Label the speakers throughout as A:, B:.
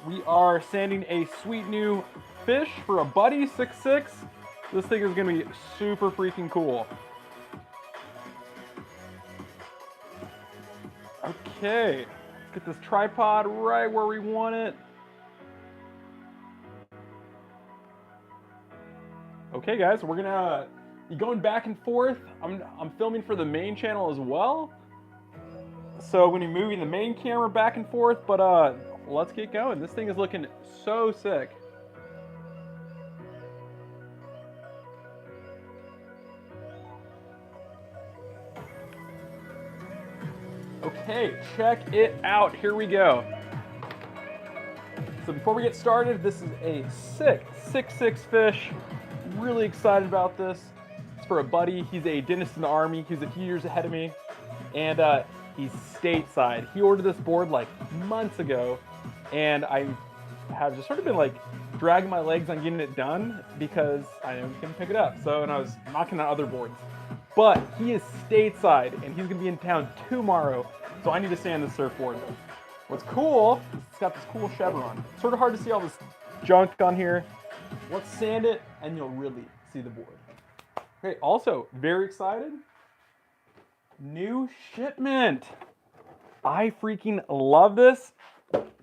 A: we are sanding a sweet new fish for a Buddy 6.6. This thing is gonna be super freaking cool. Okay, let's get this tripod right where we want it. Okay guys, we're gonna be going back and forth. I'm filming for the main channel as well. So I'm gonna be moving the main camera back and forth, but let's get going. This thing is looking so sick. Okay, check it out. Here we go. So before we get started, this is a sick 6.6 fish. Really excited about this. It's for a buddy. He's a dentist in the Army. He's a few years ahead of me. And he's stateside. He ordered this board like months ago. And I have just sort of been like dragging my legs on getting it done because I know he can pick it up. So, and I was knocking out other boards. But he is stateside and he's gonna be in town tomorrow. So I need to sand this surfboard. What's cool, it's got this cool chevron. Sort of hard to see all this junk on here. Let's sand it and you'll really see the board. Okay, also very excited. New shipment. I freaking love this.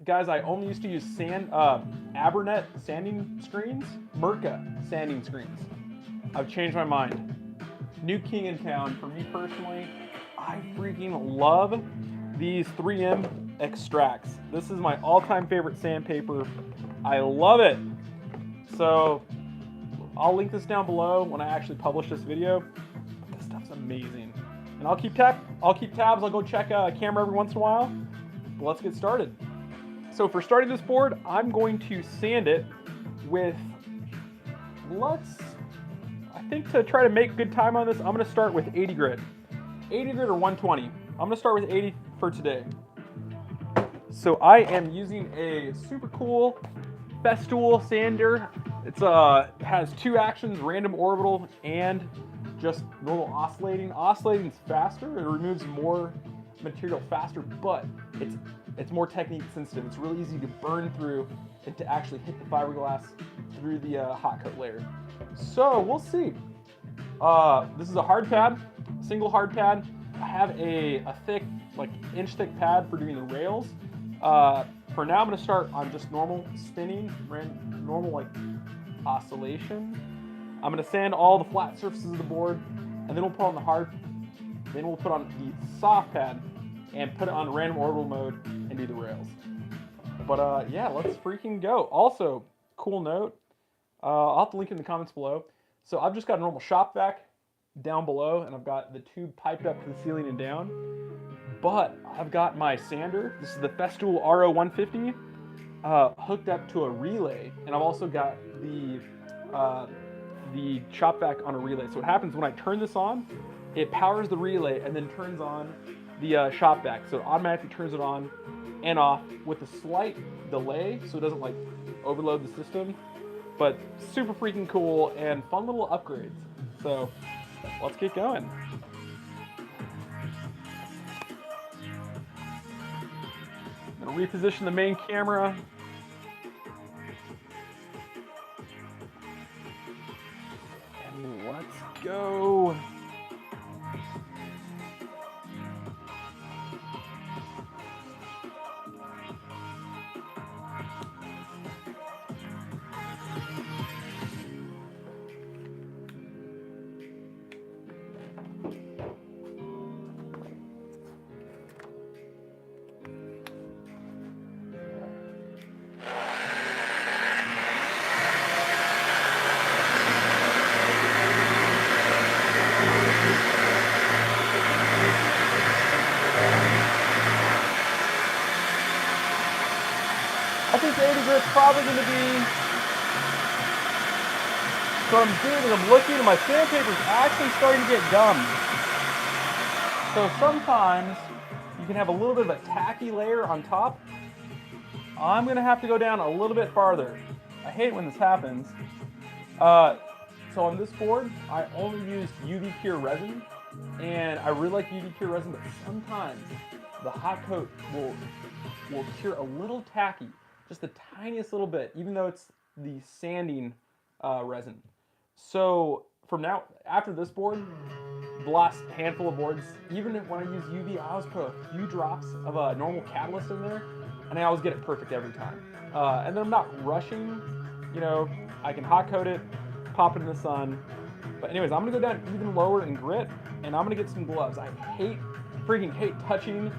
A: Guys, I only used to use Abernet sanding screens, Mirka sanding screens. I've changed my mind. New king in town for me personally. I freaking love these 3M extracts. This is my all-time favorite sandpaper. I love it. So I'll link this down below when I actually publish this video. This stuff's amazing. And I'll keep tabs. I'll go check a camera every once in a while. But let's get started. So for starting this board, I'm going to sand it with, I think to try to make good time on this, I'm gonna start with 80 grit. 80 grit or 120. I'm gonna start with 80 for today. So I am using a super cool Festool sander. It has two actions, random orbital and just normal oscillating. Oscillating is faster, it removes more material faster, but it's more technique sensitive. It's really easy to burn through and to actually hit the fiberglass through the hot coat layer. So we'll see. This is a hard pad, single hard pad. I have a thick, like inch thick pad for doing the rails. For now, I'm gonna start on just normal spinning, normal like oscillation. I'm gonna sand all the flat surfaces of the board, and then we'll put on then we'll put on the soft pad and put it on random orbital mode and do the rails. But yeah, let's freaking go. Also, cool note, I'll have to link in the comments below. So I've just got a normal shop vac down below, and I've got the tube piped up to the ceiling and down. But I've got my sander. This is the Festool RO150 hooked up to a relay, and I've also got the shop vac on a relay. So what happens when I turn this on, it powers the relay and then turns on the shop vac. So it automatically turns it on and off with a slight delay, so it doesn't like overload the system. But super freaking cool and fun little upgrades. So let's get going. I'm gonna reposition the main camera. And let's go. I think the 80 grit's probably going to be, so I'm doing is I'm looking and my sandpaper's actually starting to get gummed. So sometimes you can have a little bit of a tacky layer on top. I'm going to have to go down a little bit farther. I hate when this happens. So on this board, I only used UV Cure resin, and I really like UV Cure resin, but sometimes the hot coat will cure a little tacky. just the tiniest little bit, even though it's the sanding resin. So from now, after this board, the last handful of boards, even when I use UV, I always put a few drops of a normal catalyst in there, and I always get it perfect every time. And then I'm not rushing, you know, I can hot coat it, pop it in the sun. But anyways, I'm gonna go down even lower in grit, and I'm gonna get some gloves. I freaking hate touching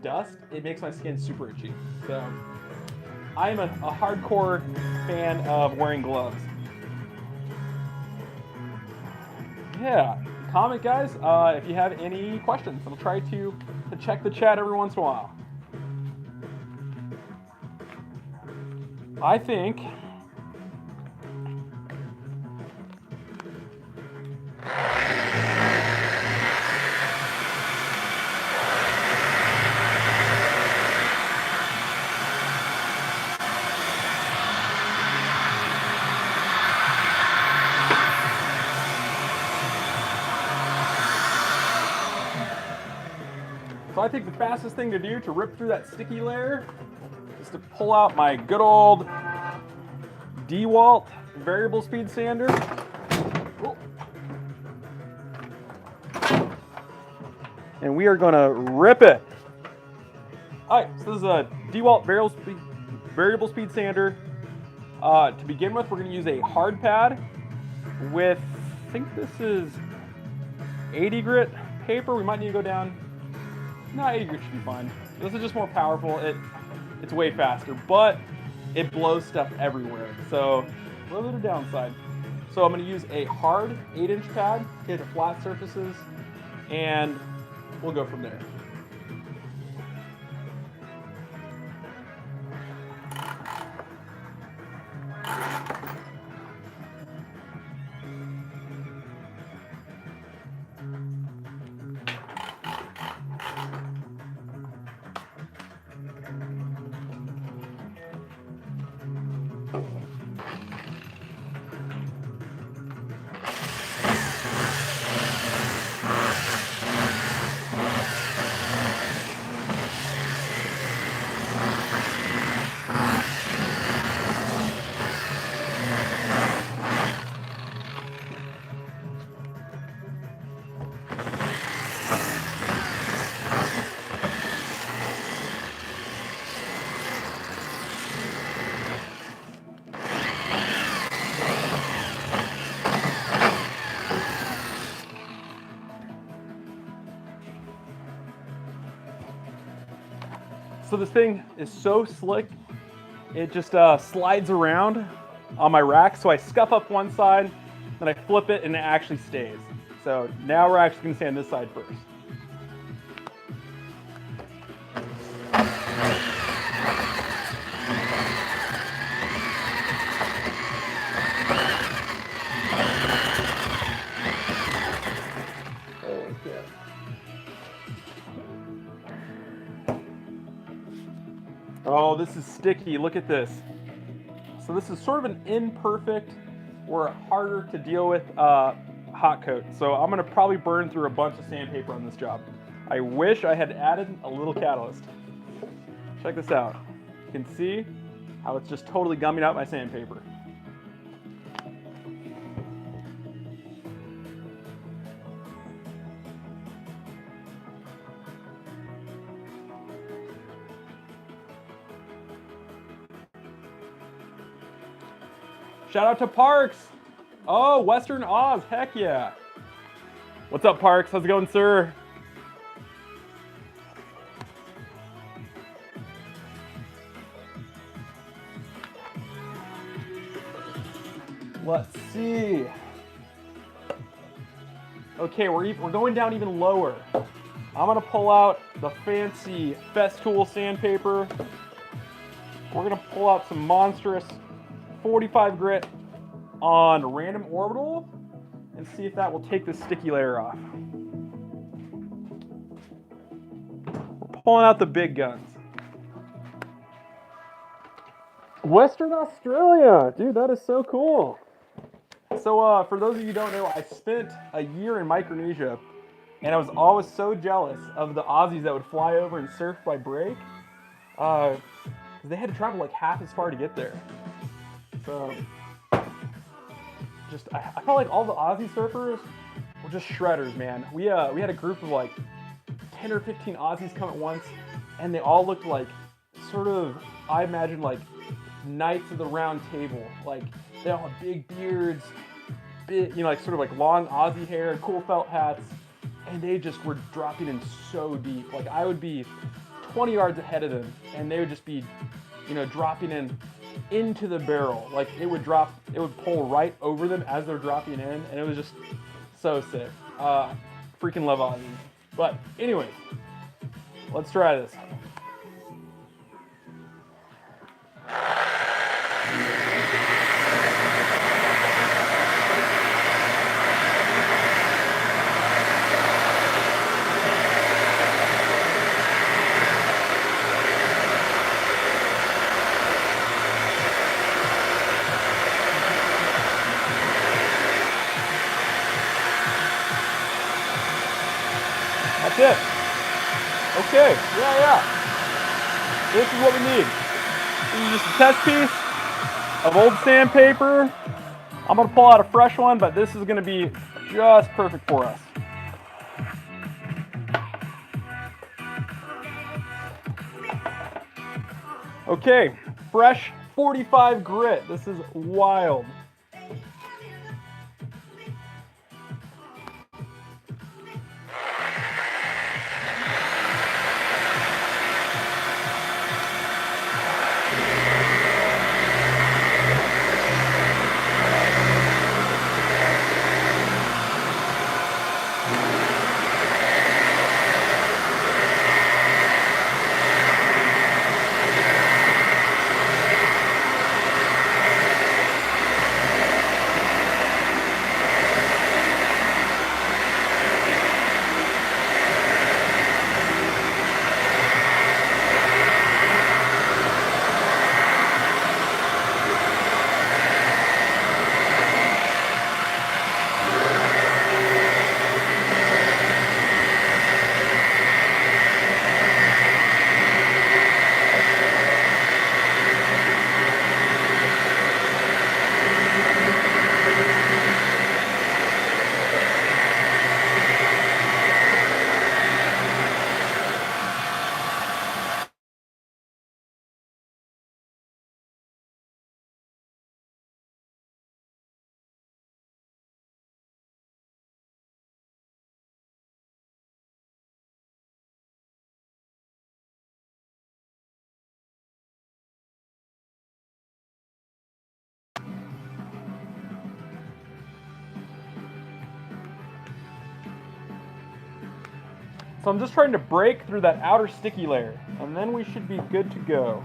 A: dust. It makes my skin super itchy. So I'm a hardcore fan of wearing gloves. Yeah, comment guys if you have any questions. I'll try to check the chat every once in a while. I think the fastest thing to do to rip through that sticky layer is to pull out my good old DeWalt variable speed sander. Ooh. And we are gonna rip it. All right, so this is a DeWalt variable speed sander. To begin with, we're gonna use a hard pad with, I think this is 80 grit paper. We might need to go down. No, 80 grit should be fine. This is just more powerful. It's way faster, but it blows stuff everywhere. So a little bit of downside. So I'm going to use a hard 8-inch pad, hit the flat surfaces, and we'll go from there. So this thing is so slick, it just slides around on my rack. So I scuff up one side, then I flip it and it actually stays. So now we're actually gonna sand this side first. Oh, this is sticky. Look at this. So this is sort of an imperfect or harder to deal with hot coat. So I'm gonna probably burn through a bunch of sandpaper on this job. I wish I had added a little catalyst. Check this out. You can see how it's just totally gumming out my sandpaper. Shout out to Parks. Oh, Western Oz, heck yeah. What's up, Parks? How's it going, sir? Let's see. Okay, we're going down even lower. I'm gonna pull out the fancy Festool sandpaper. We're gonna pull out some monstrous 45 grit on random orbital and see if that will take the sticky layer off. We're pulling out the big guns. Western Australia, dude, that is so cool. So for those of you who don't know, I spent a year in Micronesia, and I was always so jealous of the Aussies that would fly over and surf by break. because they had to travel like half as far to get there. So just I felt like all the Aussie surfers were just shredders, man. We had a group of like 10 or 15 Aussies come at once, and they all looked like sort of, I imagine, like knights of the round table. Like they all had big beards, big, you know, like sort of like long Aussie hair, cool felt hats, and they just were dropping in so deep. Like I would be 20 yards ahead of them, and they would just be, you know, dropping in into the barrel. Like it would pull right over them as they're dropping in, and it was just so sick. Freaking love Aussies. But anyway, let's try this. That's it. Okay, yeah. This is what we need. This is just a test piece of old sandpaper. I'm gonna pull out a fresh one, but this is gonna be just perfect for us. Okay, fresh 45 grit. This is wild. So I'm just trying to break through that outer sticky layer, and then we should be good to go.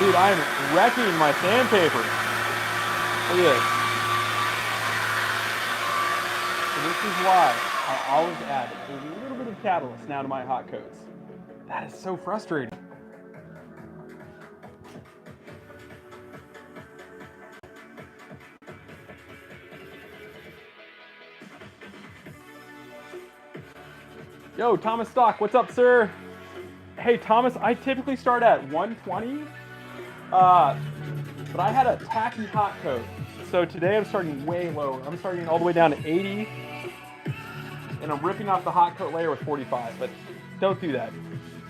A: Dude, I am wrecking my sandpaper. Look at this. So this is why I always add a little bit of catalyst now to my hot coats. That is so frustrating. Yo, Thomas Stock, what's up, sir? Hey, Thomas, I typically start at 120, but I had a tacky hot coat. So today I'm starting way lower. I'm starting all the way down to 80, and I'm ripping off the hot coat layer with 45, but don't do that.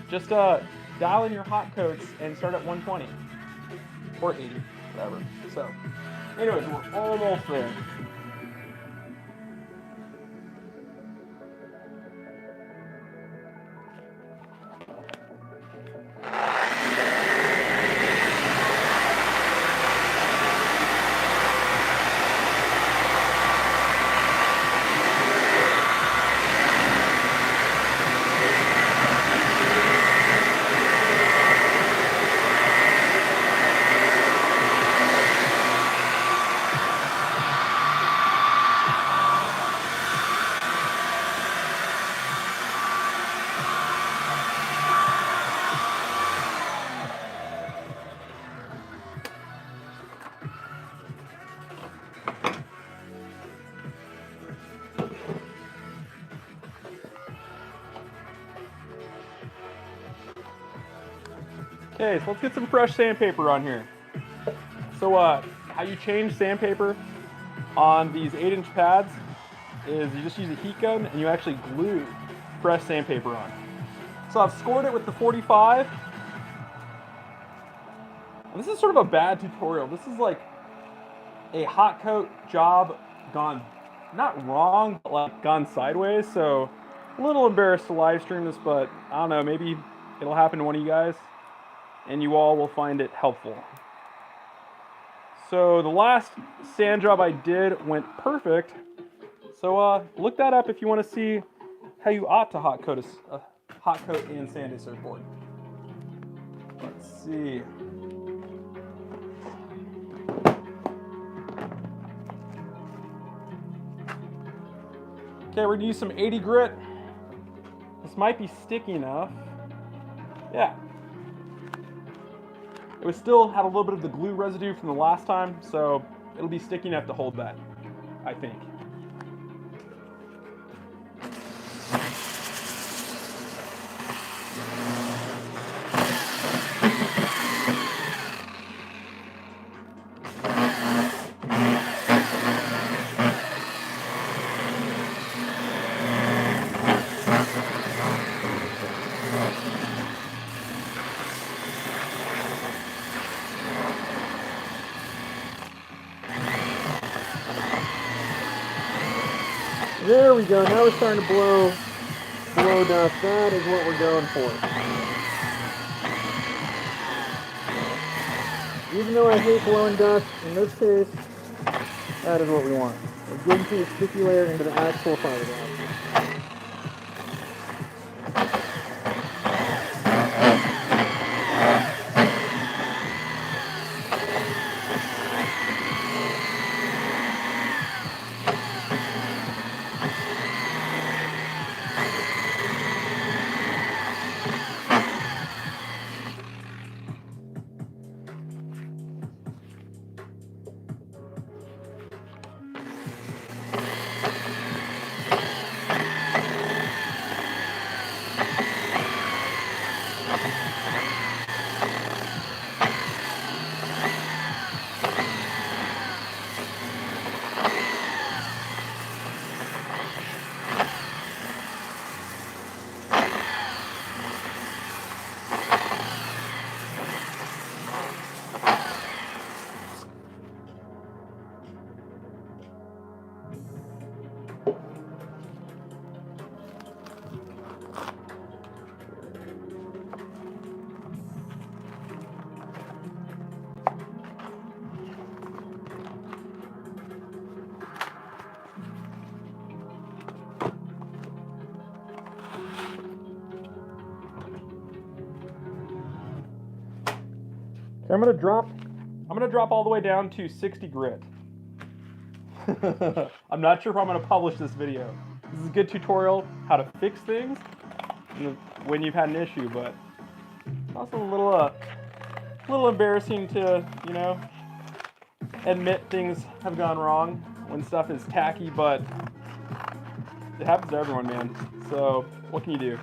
A: Just dial in your hot coats and start at 120, or 80, whatever. So, anyways, we're almost there. Okay, so let's get some fresh sandpaper on here. So how you change sandpaper on these 8-inch pads is you just use a heat gun and you actually glue fresh sandpaper on. So I've scored it with the 45. And this is sort of a bad tutorial. This is like a hot coat job gone, not wrong, but like gone sideways. So a little embarrassed to live stream this, but I don't know, maybe it'll happen to one of you guys and you all will find it helpful. So the last sand job I did went perfect. So look that up if you want to see how you ought to hot coat and sand a surfboard. Let's see. Okay, we're gonna use some 80 grit. This might be sticky enough. Yeah. It was still had a little bit of the glue residue from the last time, so it'll be sticky enough to hold that, I think. There we go, now we're starting to blow dust. That is what we're going for. Even though I hate blowing dust, in this case, that is what we want. We're getting through the sticky layer into the actual fiberglass. I'm gonna drop all the way down to 60 grit. I'm not sure if I'm gonna publish this video. This is a good tutorial how to fix things when you've had an issue, but it's also a little embarrassing to, you know, admit things have gone wrong when stuff is tacky, but it happens to everyone, man. So what can you do?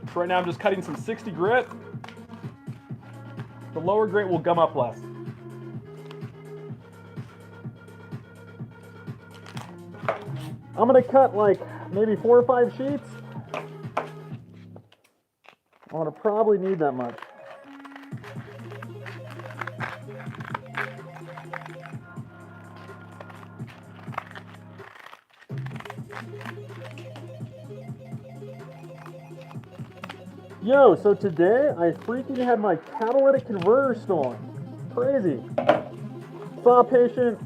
A: So right now I'm just cutting some 60 grit. The lower grit will gum up less. I'm gonna cut like maybe 4 or 5 sheets. I'm gonna probably need that much. Yo, so today I freaking had my catalytic converter stolen. Crazy. Saw a patient,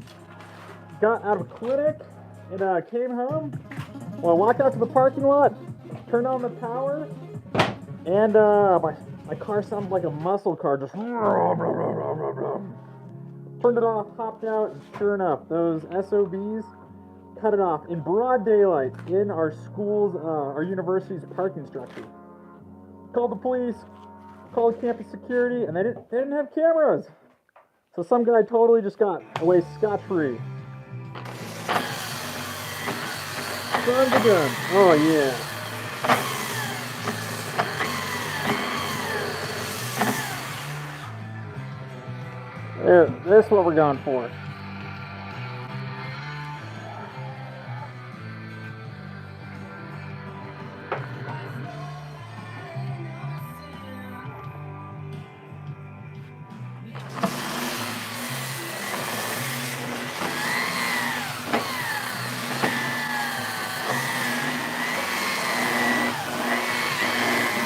A: got out of clinic, and came home. Well, I walked out to the parking lot, turned on the power, and my car sounded like a muscle car, just turned it off, hopped out, and sure enough, those SOBs cut it off in broad daylight in our school's, our university's parking structure. Called the police, called campus security, and they didn't have cameras. So some guy totally just got away scot-free. Son of a gun. Oh yeah. This is what we're going for.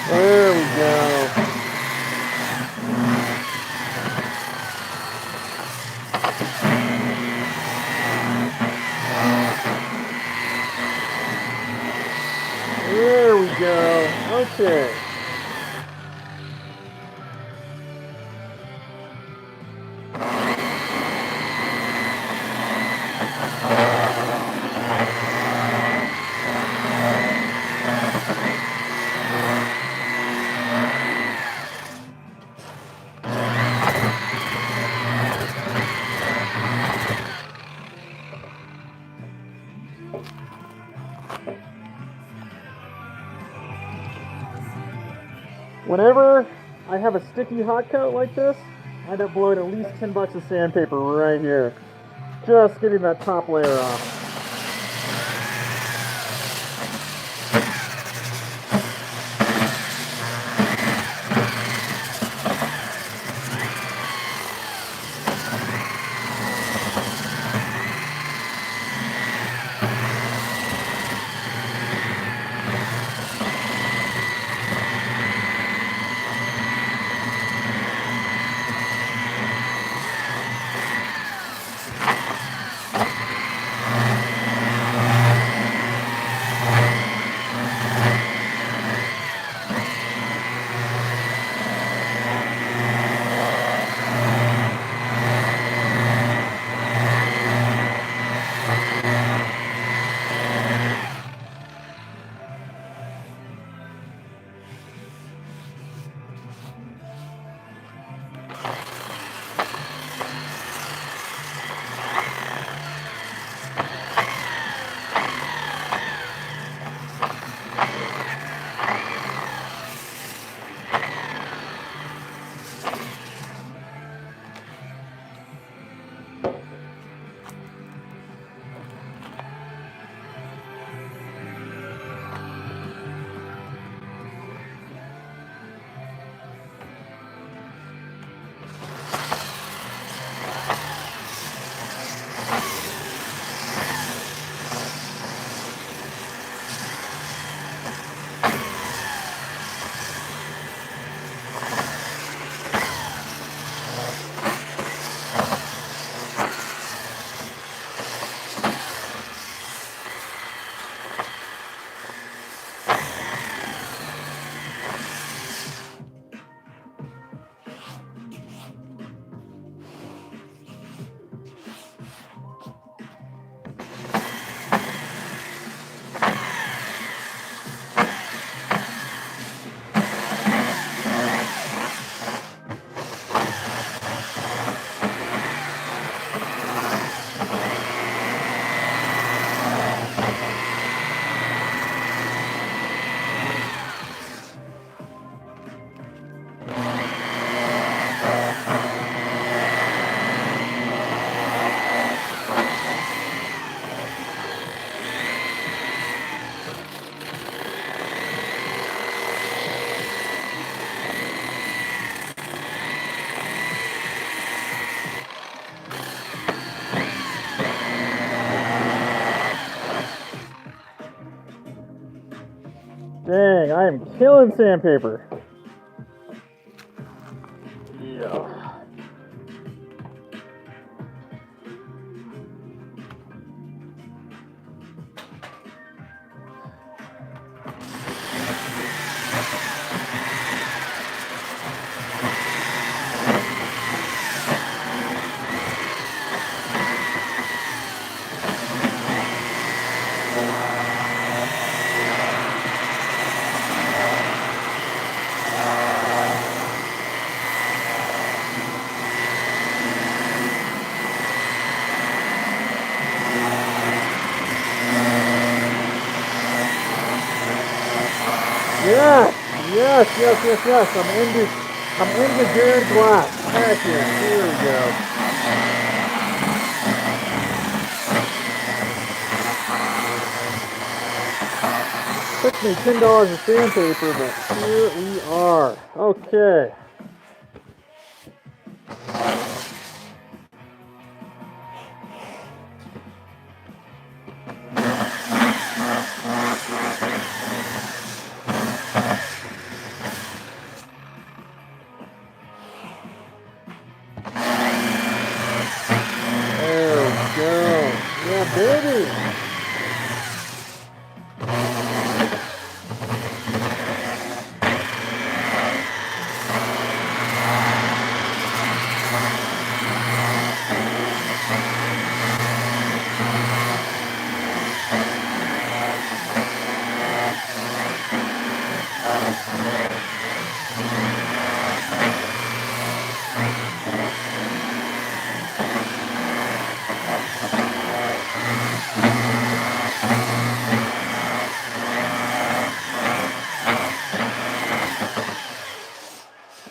A: There we go. There we go. Okay. Whenever I have a sticky hot coat like this, I end up blowing at least 10 bucks of sandpaper right here. Just getting that top layer off. killing sandpaper. Yeah. Yes. I'm into good glass. Heck yeah. Here we go. Took me $10 of sandpaper, but here we are. Okay. Baby!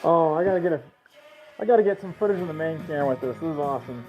A: Oh, I gotta get some footage of the main camera with this. This is awesome.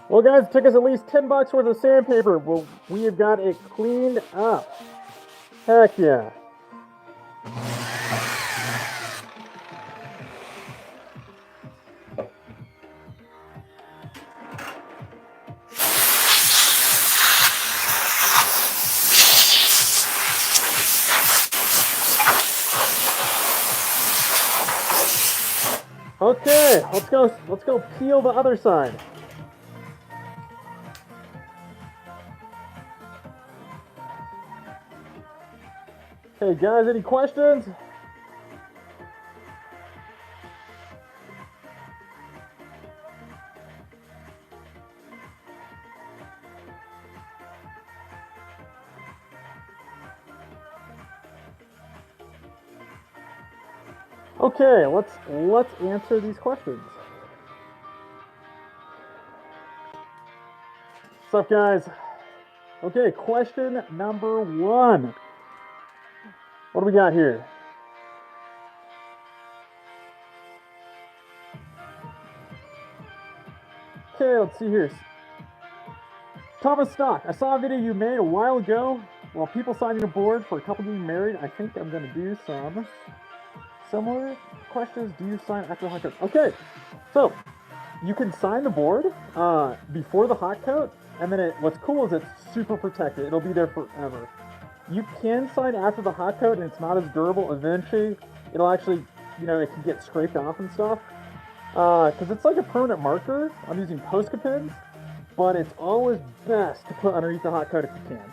A: Well, guys, it took us at least $10 worth of sandpaper. Well, we have got it cleaned up. Heck yeah. Okay, let's go peel the other side. Hey guys, any questions? Okay, let's answer these questions. What's up, guys? Okay, question number 1. What do we got here? Okay, let's see here. Thomas Stock, I saw a video you made a while ago while people signing a board for a couple getting married. I think I'm going to do some similar questions. Do you sign after the hot coat? Okay, so you can sign the board before the hot coat, and then what's cool is it's super protected. It'll be there forever. You can sign after the hot coat, and it's not as durable. Eventually, it'll actually, it can get scraped off and stuff. Because it's like a permanent marker. I'm using Posca pens, but it's always best to put underneath the hot coat if you can.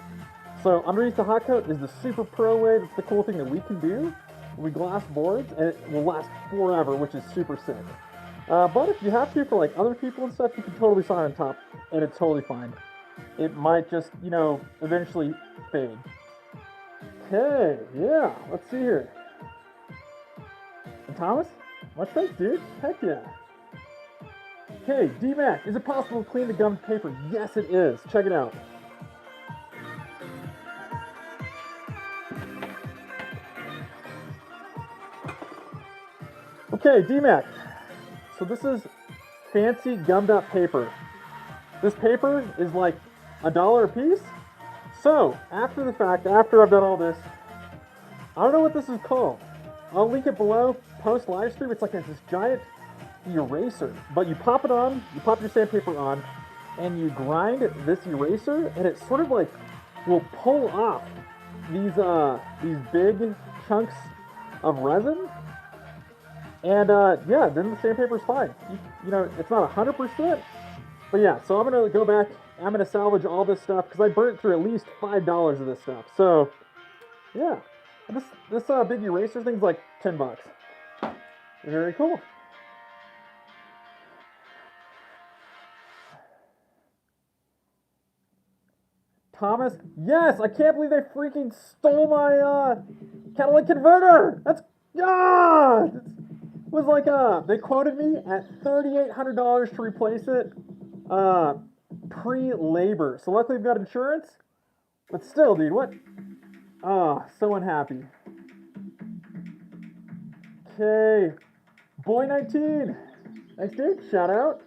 A: So underneath the hot coat is the super pro way. That's the cool thing that we can do. We glass boards, and it will last forever, which is super sick. But if you have to for like other people and stuff, you can totally sign on top, and it's totally fine. It might just, eventually fade. Okay, yeah, let's see here. And Thomas? Much thanks, dude. Heck yeah. Okay, D-Mac, is it possible to clean the gummed paper? Yes, it is. Check it out. Okay, D-Mac. So this is fancy gummed up paper. This paper is like $1 a piece. So, after the fact, after I've done all this, I don't know what this is called. I'll link it below, post live stream. It's like this giant eraser. But you pop it on, you pop your sandpaper on, and you grind this eraser, and it sort of like will pull off these big chunks of resin. And yeah, then the sandpaper's fine. You know, it's not 100%, but yeah. So I'm gonna go back. I'm gonna salvage all this stuff because I burnt through at least $5 of this stuff. So yeah, this big eraser thing's like $10. Very cool. Thomas, yes, I can't believe they freaking stole my catalytic converter. That's it was like they quoted me at $3,800 to replace it pre-labor. So luckily I've got insurance, but still, dude, what? So unhappy. Okay, boy 19. Thanks, dude. Shout out.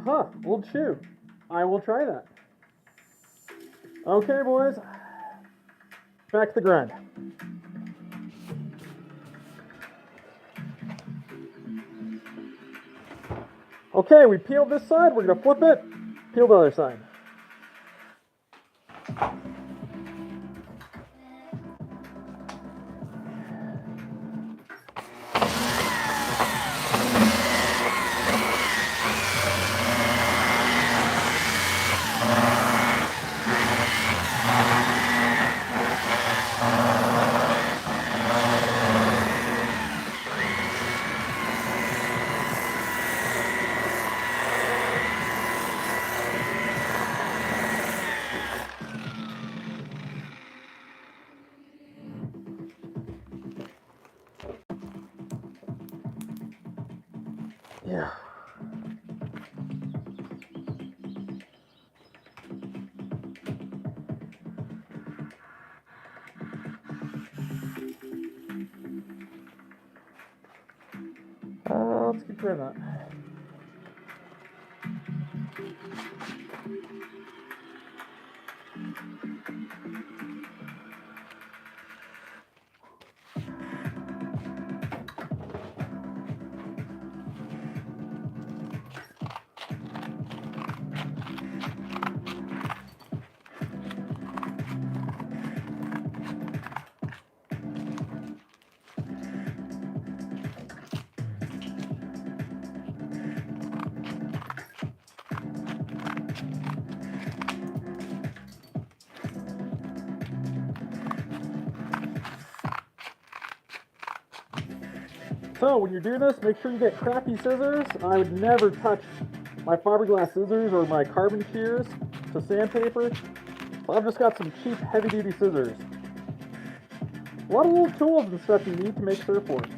A: Huh, old shoe. I will try that. Okay, boys. Back to the grind. Okay, we peeled this side. We're going to flip it. Peel the other side. Yeah. Let's keep trying that. So when you're doing this, make sure you get crappy scissors. I would never touch my fiberglass scissors or my carbon shears to sandpaper. So I've just got some cheap heavy-duty scissors. A lot of little tools and stuff you need to make surfboards.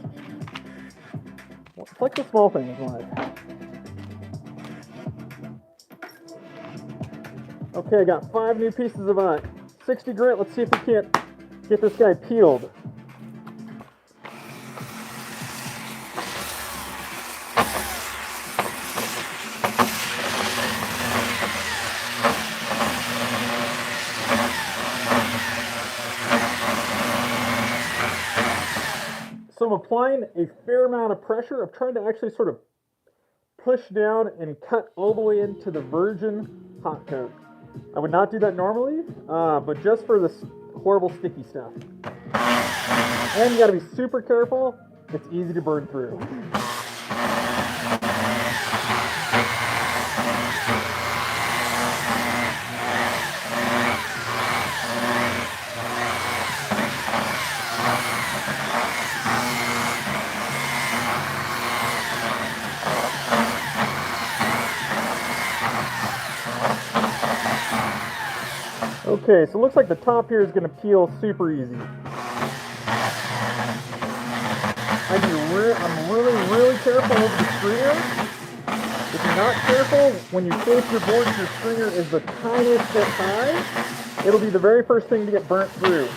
A: It's like the small things in life. Okay, I got 5 new pieces of 60 grit. Let's see if we can't get this guy peeled. So I'm applying a fair amount of pressure. I'm trying to actually sort of push down and cut all the way into the virgin hot coat. I would not do that normally, but just for this horrible sticky stuff. And you gotta be super careful. It's easy to burn through. Okay, so it looks like the top here is going to peel super easy. I'm really careful over the stringer. If you're not careful, when you shape your board, your stringer is the tiniest bit high, it'll be the very first thing to get burnt through.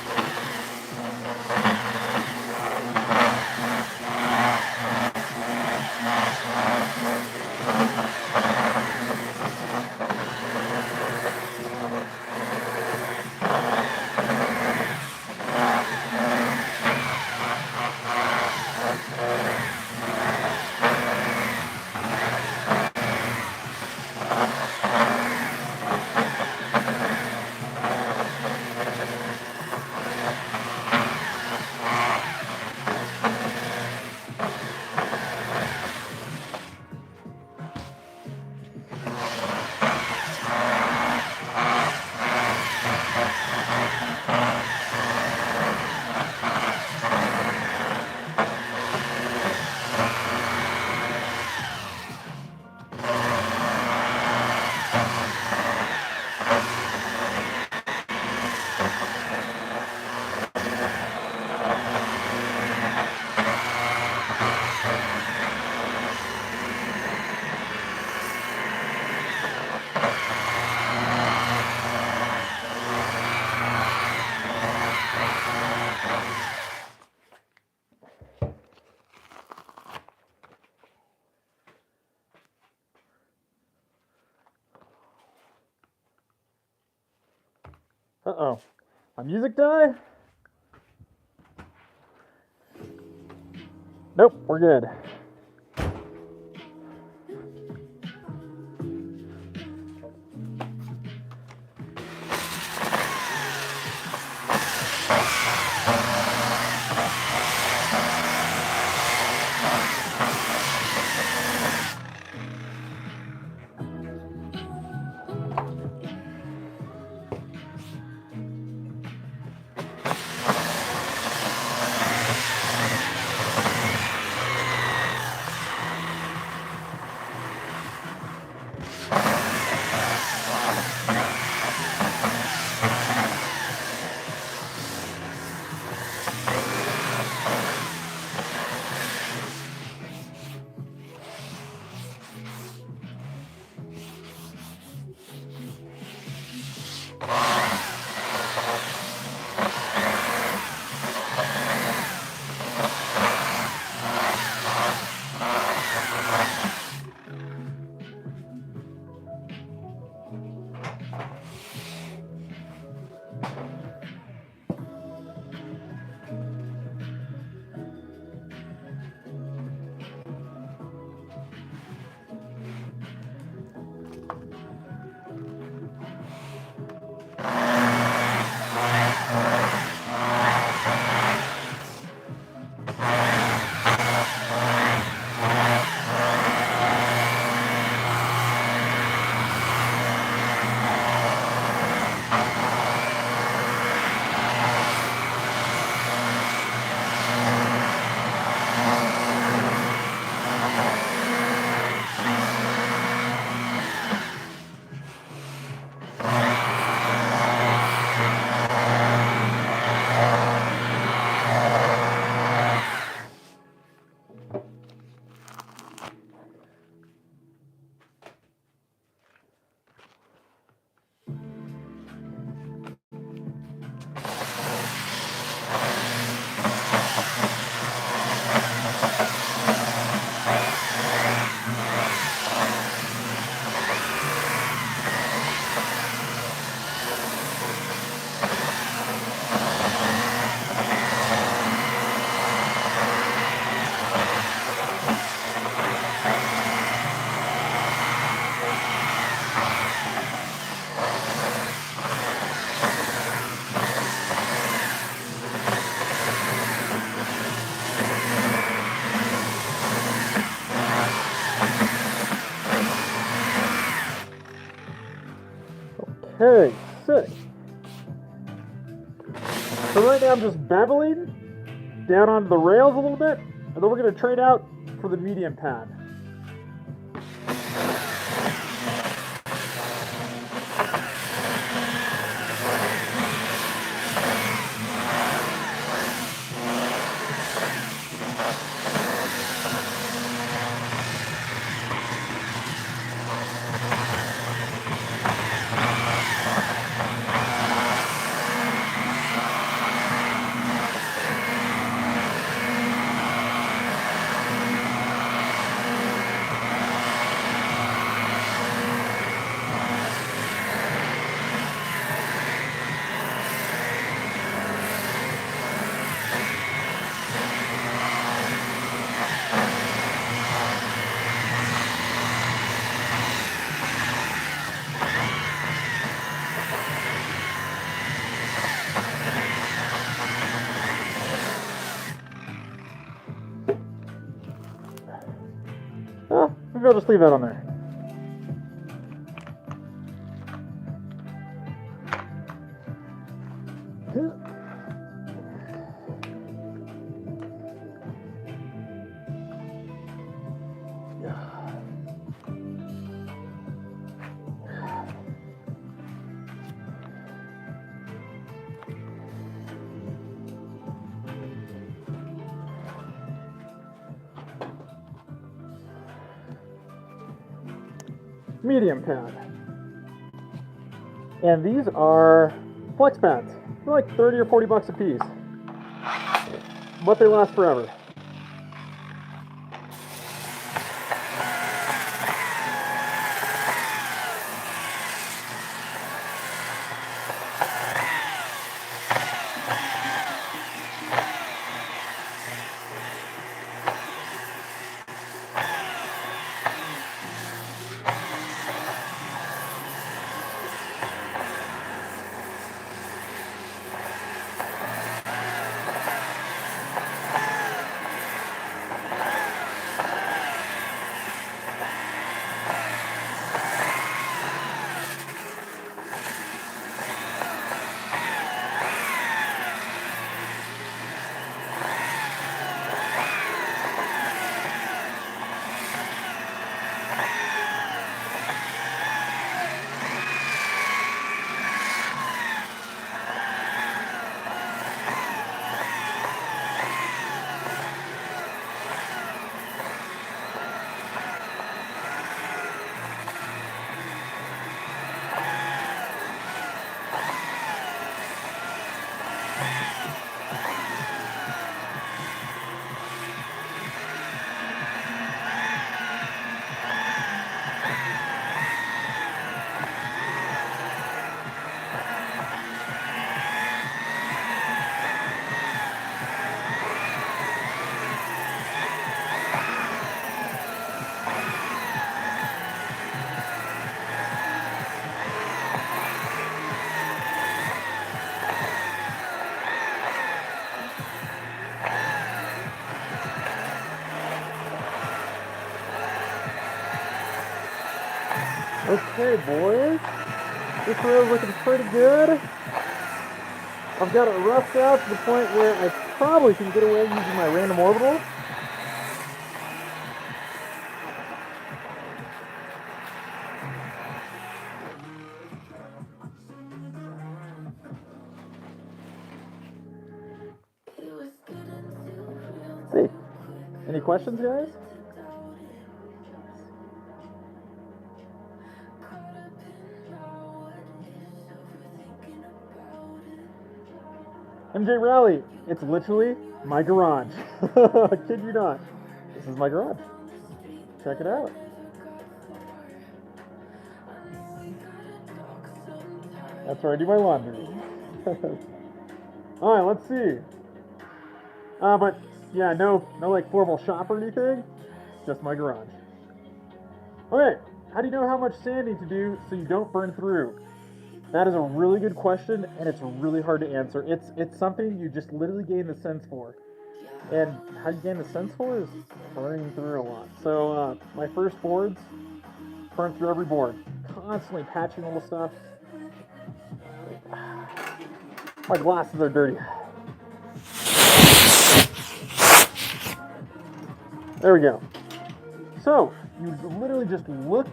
A: Uh-oh. My music die? Nope, we're good. Okay, sick. So right now I'm just beveling down onto the rails a little bit, and then we're going to trade out for the medium pad. Maybe I'll just leave that on there. Medium pad. And these are flex pads. They're like 30 or 40 bucks a piece. But they last forever. Okay, boys, this road's looking pretty good. I've got it roughed out to the point where I probably can get away using my random orbital. See, any questions, guys? MJ Rally, it's literally my garage. I kid you not. This is my garage. Check it out. That's where I do my laundry. Alright, let's see. But yeah, no like formal shop or anything. Just my garage. Okay, how do you know how much sanding to do so you don't burn through? That is a really good question, and it's really hard to answer. It's something you just literally gain the sense for. And how you gain the sense for is burning through a lot. So my first boards, burn through every board. Constantly patching little stuff. My glasses are dirty. There we go. So, you literally just look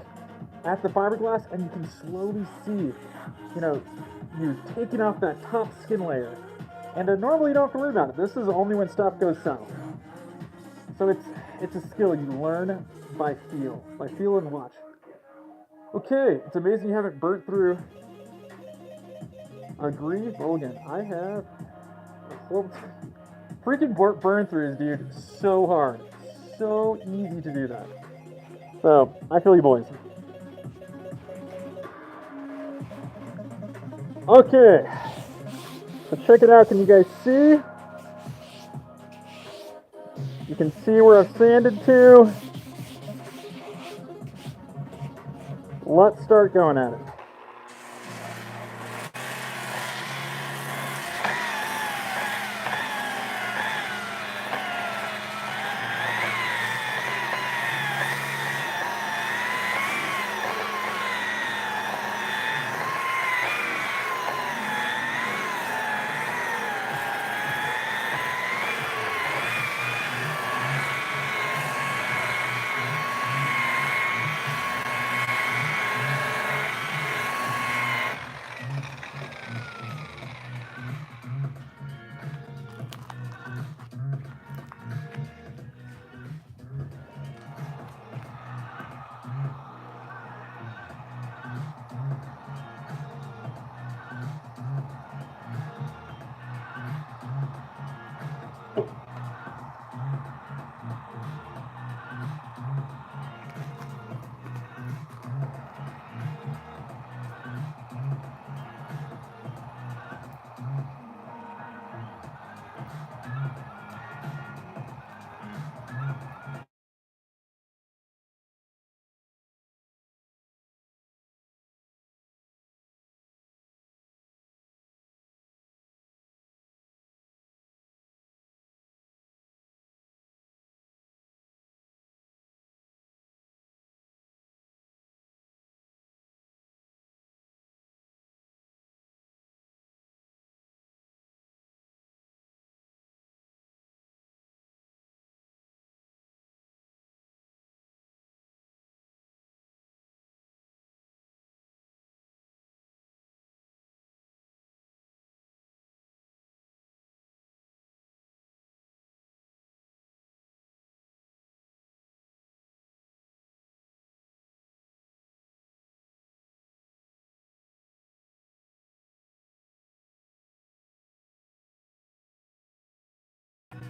A: at the fiberglass and you can slowly see, you're taking off that top skin layer. And normally you don't have to worry about it. This is only when stuff goes south. So it's a skill you learn by feel and watch. Okay, it's amazing you haven't burnt through. Agree? Well, again, I have. Freaking burn throughs, dude, so hard. So easy to do that. So, I feel you boys. Okay, so check it out. Can you guys see? You can see where I've sanded to. Let's start going at it.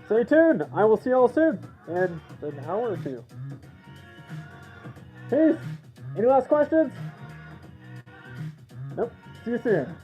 B: Stay tuned. I will see y'all soon in an hour or two. Peace. Any last questions? Nope. See you soon.